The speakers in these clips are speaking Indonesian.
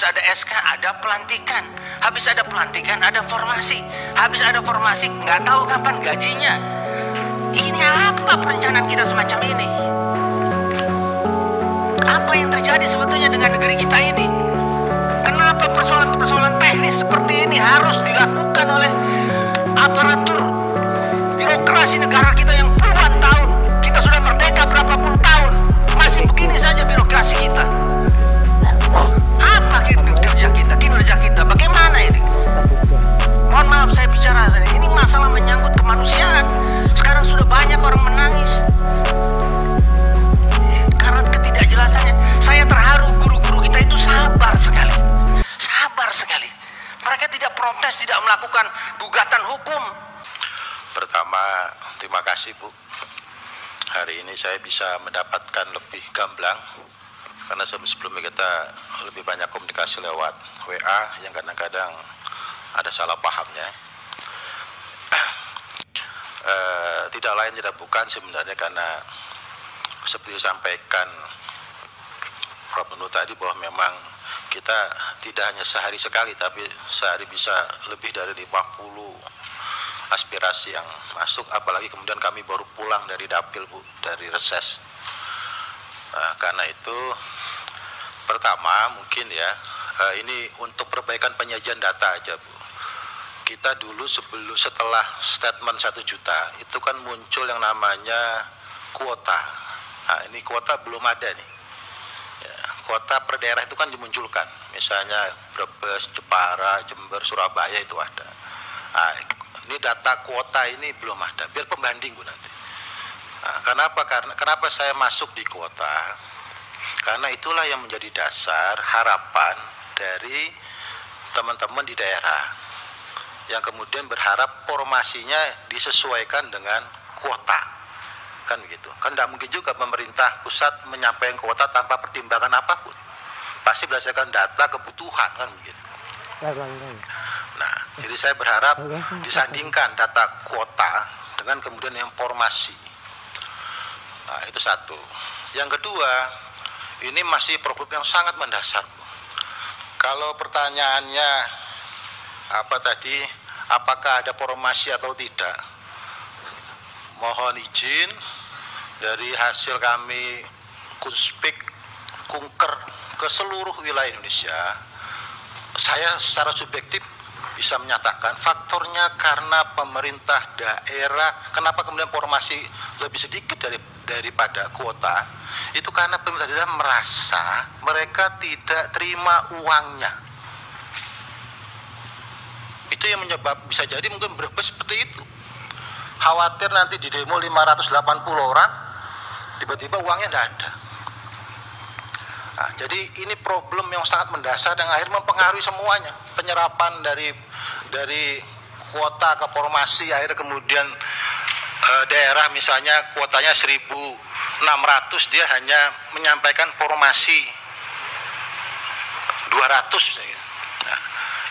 habis ada SK ada pelantikan, habis ada pelantikan ada formasi, habis ada formasi nggak tahu kapan gajinya. Ini apa perencanaan kita semacam ini? Apa yang terjadi sebetulnya dengan negeri kita ini? Kenapa persoalan-persoalan teknis seperti ini harus dilakukan oleh aparatur birokrasi negara kita yang puluhan tahun? Kita sudah merdeka berapapun tahun, masih begini saja birokrasi kita. Apa kinerja kita? Bagaimana ini? Mohon maaf saya bicara, ini masalah menyangkut kemanusiaan. Sekarang sudah banyak orang menangis karena ketidakjelasannya. Saya terharu, guru-guru kita itu sabar sekali. Mereka tidak protes, tidak melakukan gugatan hukum. Pertama, terima kasih Bu. Hari ini saya bisa mendapatkan lebih gamblang karena sebelumnya kita lebih banyak komunikasi lewat WA yang kadang-kadang ada salah pahamnya. Tidak lain tidak bukan sebenarnya karena seperti disampaikan Prof. Nur tadi bahwa memang kita tidak hanya sehari sekali tapi sehari bisa lebih dari 50 aspirasi yang masuk, apalagi kemudian kami baru pulang dari dapil Bu, dari reses. Karena itu pertama mungkin ya, ini untuk perbaikan penyajian data aja Bu. Kita dulu setelah statement 1 juta itu kan muncul yang namanya kuota. Nah ini kuota belum ada nih ya, kuota per daerah itu kan dimunculkan, misalnya Brebes, Jepara, Jember, Surabaya itu ada. Nah, ini data kuota ini belum ada, biar pembanding Bu nanti. Nah, kenapa saya masuk di kuota? Karena itulah yang menjadi dasar harapan dari teman-teman di daerah yang kemudian berharap formasinya disesuaikan dengan kuota, kan begitu. Kan tidak mungkin juga pemerintah pusat menyampaikan kuota tanpa pertimbangan apapun, pasti berdasarkan data kebutuhan, kan begitu. Nah, jadi saya berharap disandingkan data kuota dengan kemudian informasi. Nah, itu satu. Yang kedua, ini masih problem yang sangat mendasar Bu. Kalau pertanyaannya apa tadi, apakah ada formasi atau tidak, mohon izin dari hasil kami kunspek kunker ke seluruh wilayah Indonesia, saya secara subjektif bisa menyatakan faktornya karena pemerintah daerah. Kenapa kemudian formasi lebih sedikit daripada kuota? Itu karena pemerintah daerah merasa mereka tidak terima uangnya. Itu yang menyebab, bisa jadi mungkin Brebes seperti itu. Khawatir nanti di demo 580 orang, tiba-tiba uangnya tidak ada. Nah, jadi ini problem yang sangat mendasar dan akhirnya mempengaruhi semuanya. Penyerapan dari kuota ke formasi, akhirnya kemudian daerah misalnya kuotanya 1.600, dia hanya menyampaikan formasi 200. Nah,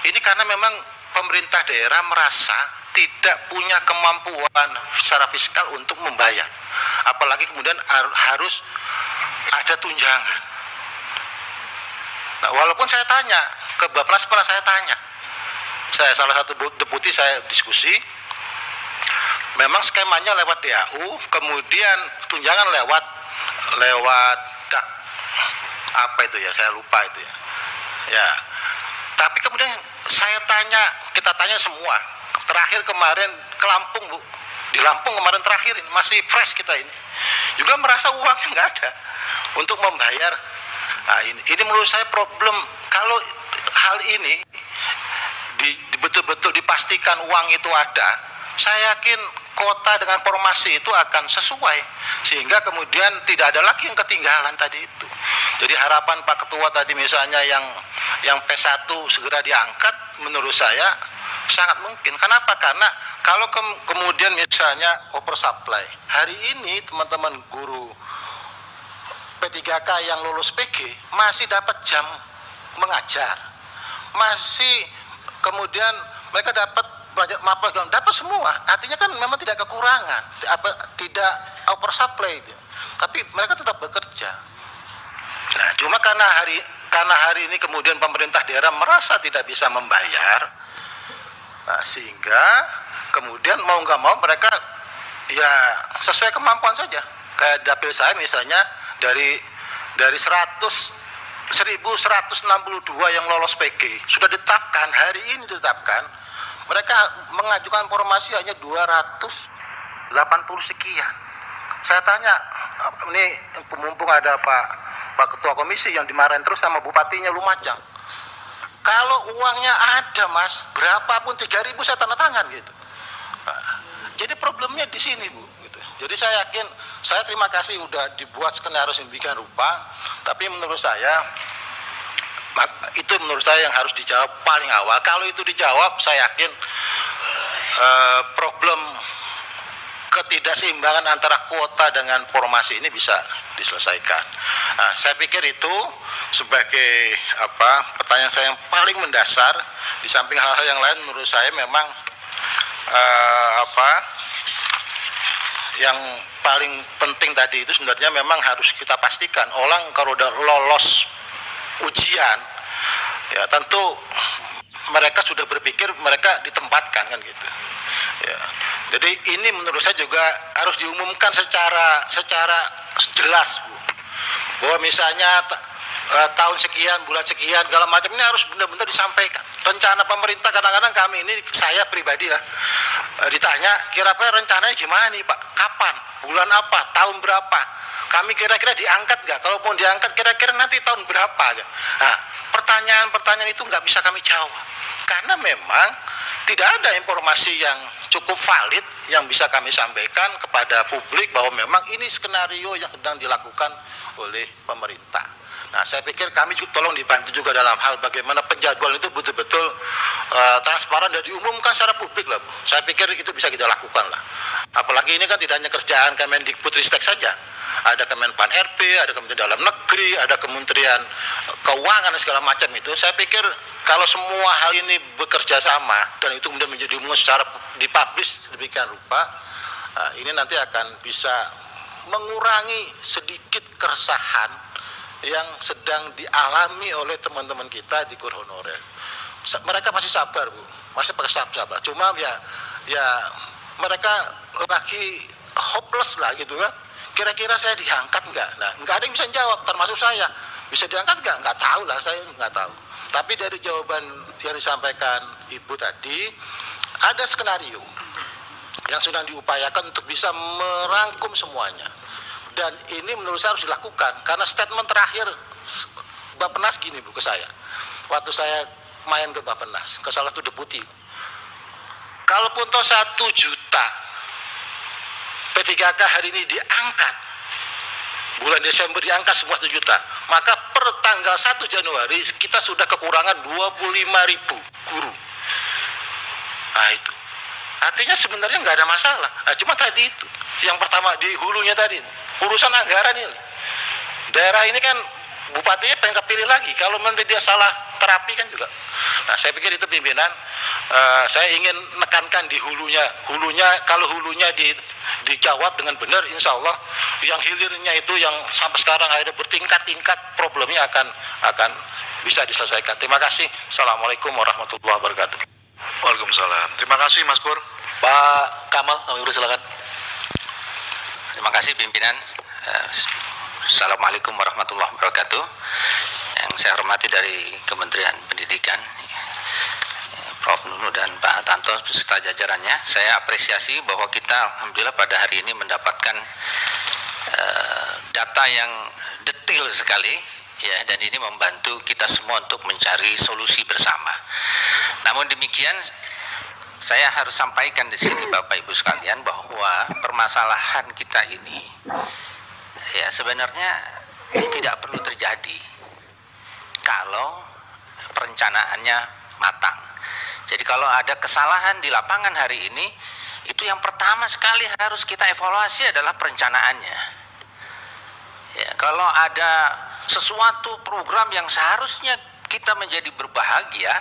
ini karena memang pemerintah daerah merasa tidak punya kemampuan secara fiskal untuk membayar, apalagi kemudian harus ada tunjangan. Nah, walaupun saya tanya ke Bappenas, pernah saya tanya, saya salah satu deputi saya diskusi, memang skemanya lewat DAU, kemudian tunjangan lewat DAK, apa itu ya, saya lupa itu ya. Ya, tapi kemudian kita tanya semua. Terakhir kemarin ke Lampung Bu, di Lampung kemarin terakhir ini masih fresh kita ini, juga merasa uangnya nggak ada untuk membayar. Nah, ini menurut saya problem. Kalau hal ini betul-betul dipastikan uang itu ada, saya yakin kota dengan formasi itu akan sesuai, sehingga kemudian tidak ada lagi yang ketinggalan tadi itu. Jadi harapan Pak Ketua tadi misalnya yang P1 segera diangkat, menurut saya sangat mungkin. Kenapa? Karena kalau kemudian misalnya oversupply, hari ini teman-teman guru P3K yang lulus PG masih dapat jam mengajar, masih kemudian mereka dapat dapat semua. Artinya kan memang tidak kekurangan, tidak oversupply itu, tapi mereka tetap bekerja. Nah, cuma karena karena hari ini kemudian pemerintah daerah merasa tidak bisa membayar, sehingga kemudian mau nggak mau mereka ya sesuai kemampuan saja. Kayak dapil saya misalnya dari 1.162 yang lolos PG sudah ditetapkan, hari ini ditetapkan, mereka mengajukan formasi hanya 280 sekian. Saya tanya, ini mumpung ada Pak Ketua Komisi yang dimarahin terus sama Bupatinya Lumajang, kalau uangnya ada Mas, berapapun 3.000 saya tanda tangan gitu. Jadi problemnya di sini Bu. Gitu. Jadi saya yakin, saya terima kasih udah dibuat skenario sedemikian rupa, tapi menurut saya yang harus dijawab paling awal. Kalau itu dijawab, saya yakin problem ketidakseimbangan antara kuota dengan formasi ini bisa diselesaikan. Nah, saya pikir itu sebagai pertanyaan saya yang paling mendasar. Di samping hal-hal yang lain, menurut saya memang yang paling penting tadi itu sebenarnya memang harus kita pastikan orang kalau udah lolos ujian, ya tentu mereka sudah berpikir mereka ditempatkan kan gitu. Ya. Jadi ini menurut saya juga harus diumumkan secara jelas Bu, bahwa misalnya tahun sekian, bulan sekian, segala macam ini harus benar-benar disampaikan. Rencana pemerintah kadang-kadang kami ini, saya pribadi lah, ditanya kira-kira rencananya gimana nih Pak, kapan, bulan apa, tahun berapa, kami kira-kira diangkat nggak, kalau mau diangkat kira-kira nanti tahun berapa. Nah, pertanyaan-pertanyaan itu nggak bisa kami jawab, karena memang tidak ada informasi yang cukup valid yang bisa kami sampaikan kepada publik bahwa memang ini skenario yang sedang dilakukan oleh pemerintah. Nah, saya pikir kami juga tolong dibantu juga dalam hal bagaimana penjadwalan itu betul-betul transparan dan diumumkan secara publik lah Bu. Saya pikir itu bisa kita lakukan lah. Apalagi ini kan tidak hanya kerjaan Kemendikbudristek saja. Ada Kemenpan RB, ada Kementerian Dalam Negeri, ada Kementerian Keuangan dan segala macam itu. Saya pikir kalau semua hal ini bekerja sama dan itu kemudian menjadi umum secara dipublish demikian rupa, ini nanti akan bisa mengurangi sedikit keresahan yang sedang dialami oleh teman-teman kita di KUR honorer. Mereka masih sabar Bu, masih pakai sabar. Cuma ya mereka lagi hopeless lah gitu kan. Kira-kira saya diangkat nggak? Nah, nggak ada yang bisa jawab, termasuk saya. Bisa diangkat nggak? Nggak tahu lah, saya nggak tahu. Tapi dari jawaban yang disampaikan Ibu tadi, ada skenario yang sudah diupayakan untuk bisa merangkum semuanya. Dan ini menurut saya harus dilakukan, karena statement terakhir Bappenas gini Bu ke saya. Waktu saya main ke Bappenas, ke salah satu deputi. Kalaupun toh 1 juta P3K hari ini diangkat, bulan Desember diangkat semua 1 juta, maka per tanggal 1 Januari kita sudah kekurangan 25.000 guru. Nah itu, artinya sebenarnya nggak ada masalah. Nah, cuma tadi itu, yang pertama di hulunya tadi, urusan anggaran ini. Daerah ini kan bupatinya pengen kepilih lagi, kalau nanti dia salah terapi kan juga. Nah, saya pikir itu pimpinan, saya ingin menekankan di hulunya kalau hulunya dijawab dengan benar, insya Allah yang hilirnya itu yang sampai sekarang ada bertingkat-tingkat problemnya akan bisa diselesaikan. Terima kasih. Assalamualaikum warahmatullahi wabarakatuh. Waalaikumsalam. Terima kasih Mas Pur. Pak Kamal, kami silakan. Terima kasih pimpinan. Assalamualaikum warahmatullahi wabarakatuh. Yang saya hormati dari Kementerian Pendidikan, Prof. Nunu dan Pak Tanto beserta jajarannya, saya apresiasi bahwa kita alhamdulillah pada hari ini mendapatkan data yang detail sekali, ya, dan ini membantu kita semua untuk mencari solusi bersama. Namun demikian, saya harus sampaikan di sini Bapak Ibu sekalian bahwa permasalahan kita ini ya sebenarnya tidak perlu terjadi kalau perencanaannya matang. Jadi kalau ada kesalahan di lapangan hari ini, itu yang pertama sekali harus kita evaluasi adalah perencanaannya. Ya, kalau ada sesuatu program yang seharusnya kita menjadi berbahagia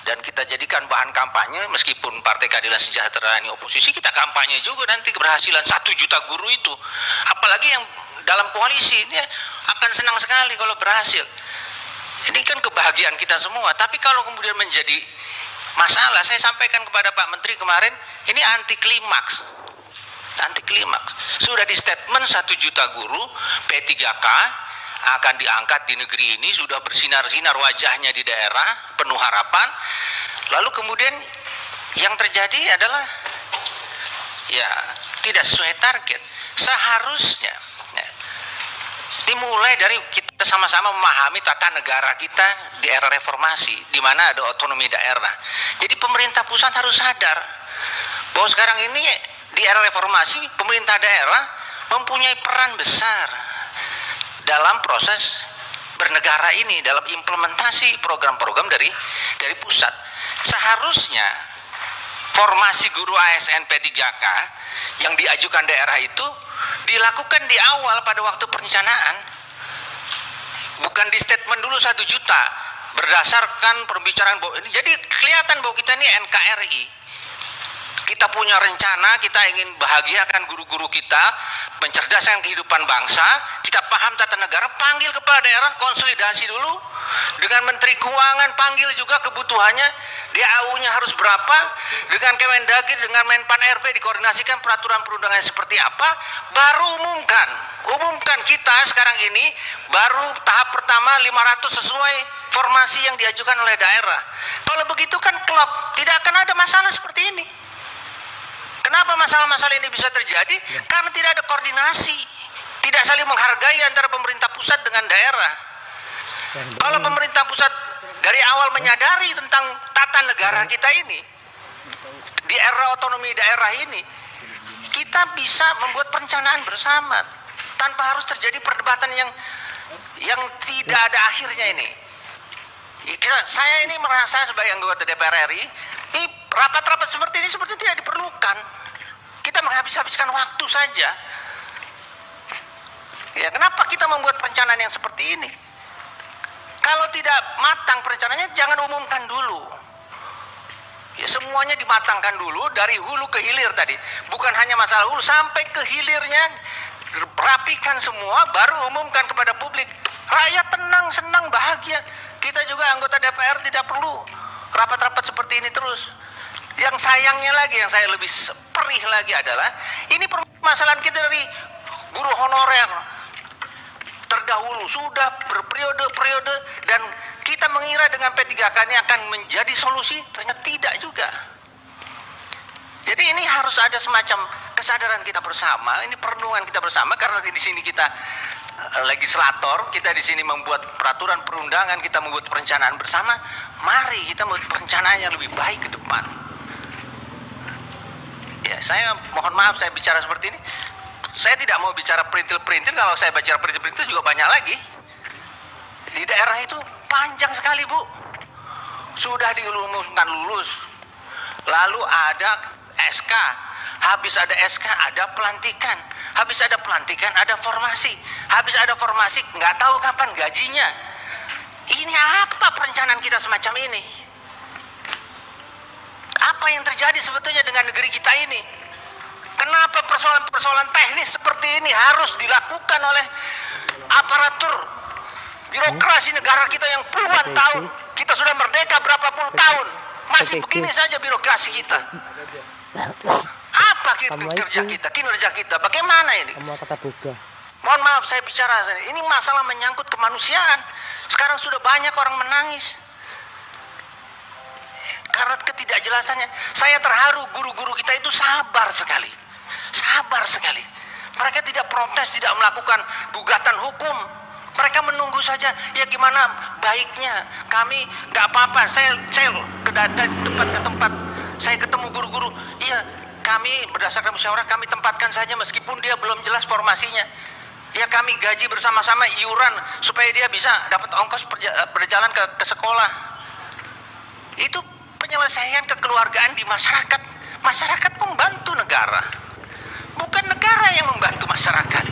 dan kita jadikan bahan kampanye, meskipun Partai Keadilan Sejahtera ini oposisi, kita kampanye juga nanti keberhasilan 1 juta guru itu. Apalagi yang dalam koalisi ini akan senang sekali kalau berhasil. Ini kan kebahagiaan kita semua. Tapi kalau kemudian menjadi masalah, saya sampaikan kepada Pak Menteri kemarin, ini anti klimaks. Anti klimaks. Sudah di statement 1 juta guru P3K akan diangkat di negeri ini, sudah bersinar-sinar wajahnya di daerah, penuh harapan. Lalu kemudian yang terjadi adalah ya tidak sesuai target. Seharusnya dimulai dari kita sama-sama memahami tata negara kita di era reformasi, di mana ada otonomi daerah. Jadi pemerintah pusat harus sadar bahwa sekarang ini di era reformasi pemerintah daerah mempunyai peran besar dalam proses bernegara ini, dalam implementasi program-program dari pusat. Seharusnya formasi guru ASN P3K yang diajukan daerah itu dilakukan di awal pada waktu perencanaan, bukan di statement dulu 1 juta berdasarkan pembicaraan bahwa ini. Jadi kelihatan bahwa kita ini NKRI, kita punya rencana, kita ingin bahagiakan guru-guru kita, mencerdaskan kehidupan bangsa, kita paham tata negara, panggil kepala daerah, konsolidasi dulu dengan Menteri Keuangan, panggil juga kebutuhannya, DAU-nya harus berapa, dengan Kemendagri, dengan Menpan RB dikoordinasikan peraturan perundangan seperti apa, baru umumkan kita sekarang ini, baru tahap pertama 500 sesuai formasi yang diajukan oleh daerah. Kalau begitu kan klop, tidak akan ada masalah seperti ini. Kenapa masalah-masalah ini bisa terjadi? Karena tidak ada koordinasi, tidak saling menghargai antara pemerintah pusat dengan daerah. Kalau pemerintah pusat dari awal menyadari tentang tata negara kita ini, di era otonomi daerah ini, kita bisa membuat perencanaan bersama tanpa harus terjadi perdebatan yang tidak ada akhirnya ini. Saya ini merasa sebagai anggota DPR RI, ini rapat-rapat seperti ini seperti tidak diperlukan. Kita menghabis-habiskan waktu saja. Ya, kenapa kita membuat perencanaan yang seperti ini? Kalau tidak matang perencanaannya, jangan umumkan dulu. Ya, semuanya dimatangkan dulu dari hulu ke hilir tadi. Bukan hanya masalah hulu, sampai ke hilirnya rapikan semua, baru umumkan kepada publik. Rakyat tenang, senang, bahagia. Kita juga anggota DPR tidak perlu rapat-rapat seperti ini terus. Yang sayangnya lagi, yang saya lebih perih lagi adalah ini permasalahan kita dari guru honorer terdahulu sudah berperiode-periode, dan kita mengira dengan P3K ini akan menjadi solusi, ternyata tidak juga. Jadi ini harus ada semacam kesadaran kita bersama, ini perenungan kita bersama, karena di sini kita legislator, kita di sini membuat peraturan perundangan, kita membuat perencanaan bersama. Mari kita membuat perencanaan yang lebih baik ke depan. Ya, saya mohon maaf saya bicara seperti ini. Saya tidak mau bicara perintil-perintil, kalau saya bicara perintil-perintil juga banyak lagi. Di daerah itu panjang sekali, Bu. Sudah diumumkan lulus. Lalu ada SK. Habis ada SK, ada pelantikan. Habis ada pelantikan, ada formasi. Habis ada formasi, nggak tahu kapan gajinya. Ini apa perencanaan kita semacam ini? Apa yang terjadi sebetulnya dengan negeri kita ini? Kenapa persoalan-persoalan teknis seperti ini harus dilakukan oleh aparatur birokrasi negara kita yang puluhan tahun? Kita sudah merdeka berapa puluh tahun, masih begini saja birokrasi kita. Apa kinerja kita? Bagaimana ini? Mohon maaf saya bicara, ini masalah menyangkut kemanusiaan. Sekarang sudah banyak orang menangis karena ketidakjelasannya. Saya terharu, guru-guru kita itu sabar sekali. Mereka tidak protes, tidak melakukan gugatan hukum. Mereka menunggu saja, ya gimana baiknya. Kami nggak apa-apa. Saya dari tempat ke tempat, saya ketemu guru-guru. Iya, kami berdasarkan musyawarah kami tempatkan saja meskipun dia belum jelas formasinya. Ya kami gaji bersama-sama iuran supaya dia bisa dapat ongkos berjalan ke sekolah. Itu penyelesaian kekeluargaan di masyarakat. Masyarakat membantu negara, bukan negara yang membantu masyarakat.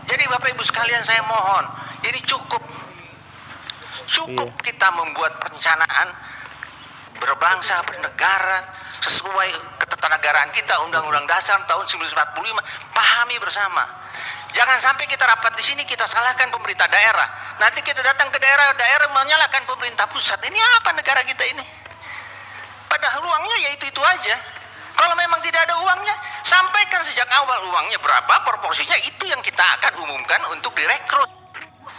Jadi Bapak Ibu sekalian, saya mohon, ini cukup kita membuat perencanaan berbangsa, bernegara sesuai ketatanegaraan kita, Undang-Undang Dasar tahun 1945, pahami bersama. Jangan sampai kita rapat di sini kita salahkan pemerintah daerah. Nanti kita datang ke daerah menyalahkan pemerintah pusat. Ini apa negara kita ini? Padahal uangnya ya itu aja. Kalau memang tidak ada uangnya, sampaikan sejak awal uangnya berapa, proporsinya itu yang kita akan umumkan untuk direkrut.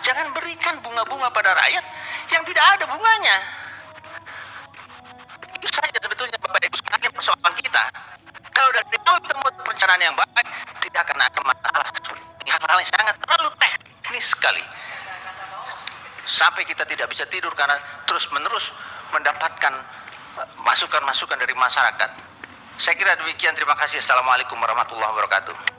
Jangan berikan bunga-bunga pada rakyat yang tidak ada bunganya. Itu saja sebetulnya Bapak Ibu sekalian persoalan kita. Kalau dari awal ketemu perencanaan yang baik, tidak akan ada masalah. Hal-hal yang sangat terlalu teknis sekali. Sampai kita tidak bisa tidur karena terus-menerus mendapatkan masukan-masukan dari masyarakat. Saya kira demikian. Terima kasih. Assalamualaikum warahmatullahi wabarakatuh.